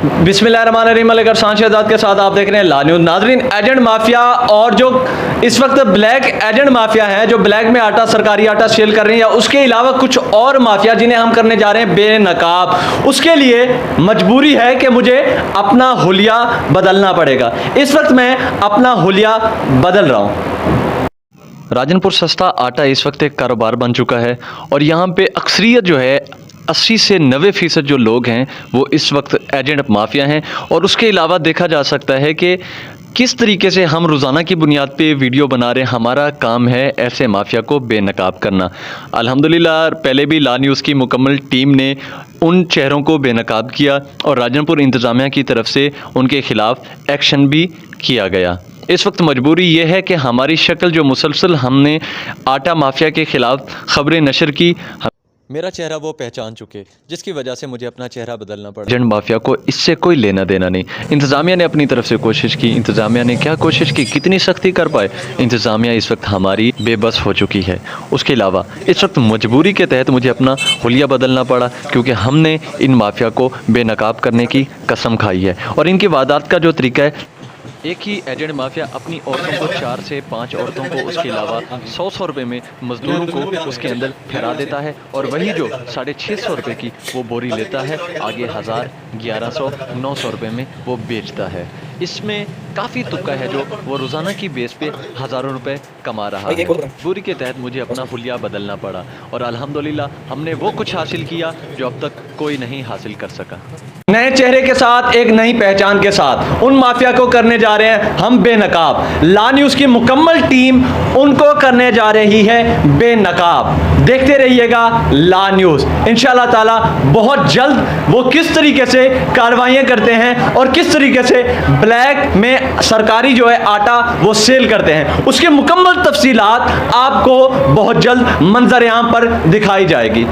बिस्मिल्लाहिर्रहमानिर्रहीम अगर शहजाद के साथ आप देख रहे हैं ला न्यूज़। नाजरीन, एजेंट माफिया और जो इस वक्त ब्लैक एजेंट माफिया हैं जो ब्लैक में आटा सरकारी आटा सेल कर रहे हैं या उसके अलावा कुछ और माफिया जिन्हें हम करने जा रहे हैं बेनकाब, उसके लिए मजबूरी है कि मुझे अपना हुलिया बदलना पड़ेगा। इस वक्त मैं अपना हुलिया बदल रहा हूँ। राजनपुर सस्ता आटा इस वक्त एक कारोबार बन चुका है और यहाँ पे अक्सरियत जो है 80 से 90% जो लोग हैं वो इस वक्त एजेंट माफिया हैं। और उसके अलावा देखा जा सकता है कि किस तरीके से हम रोज़ाना की बुनियाद पे वीडियो बना रहे हैं। हमारा काम है ऐसे माफिया को बेनकाब करना। अल्हम्दुलिल्लाह पहले भी ला न्यूज़ की मुकम्मल टीम ने उन चेहरों को बेनकाब किया और राजनपुर इंतज़ामिया की तरफ से उनके ख़िलाफ़ एक्शन भी किया गया। इस वक्त मजबूरी ये है कि हमारी शक्ल जो मुसलसल हमने आटा माफिया के ख़िलाफ़ ख़बरें नशर की, मेरा चेहरा वो पहचान चुके, जिसकी वजह से मुझे अपना चेहरा बदलना पड़ा। एजेंट माफिया को इससे कोई लेना देना नहीं। इंतज़ामिया ने अपनी तरफ से कोशिश की। इंतज़ामिया ने क्या कोशिश की, कितनी सख्ती कर पाए? इंतज़ामिया इस वक्त हमारी बेबस हो चुकी है। उसके अलावा इस वक्त मजबूरी के तहत मुझे अपना हुलिया बदलना पड़ा, क्योंकि हमने इन माफिया को बेनकाब करने की कसम खाई है। और इनकी वारदात का जो तरीका है, एक ही एजेंट माफिया अपनी औरतों को 4 से 5 औरतों को, उसके अलावा 100 रुपये में मजदूरों को उसके अंदर ठहरा देता है और वही जो 650 रुपये की वो बोरी लेता है, आगे 1000, 1100, 900 रुपये में वो बेचता है। इसमें काफ़ी तुक्का है जो वो रोज़ाना की बेस पे हज़ारों रुपए कमा रहा है। बुरी के तहत मुझे अपना हुलिया बदलना पड़ा और अल्हम्दुलिल्लाह हमने वो कुछ हासिल किया जो अब तक कोई नहीं हासिल कर सका। नए चेहरे के साथ, एक नई पहचान के साथ उन माफिया को करने जा रहे हैं हम बेनकाब। ला न्यूज़ की मुकम्मल टीम उनको करने जा रही है बेनकाब। देखते रहिएगा ला न्यूज़। इंशाअल्लाह ताला बहुत जल्द वो किस तरीके से कार्रवाइयाँ करते हैं और किस तरीके से ब्लैक में सरकारी जो है आटा वो सेल करते हैं, उसके मुकम्मल तफसीलात आपको बहुत जल्द मंजर आम पर दिखाई जाएगी।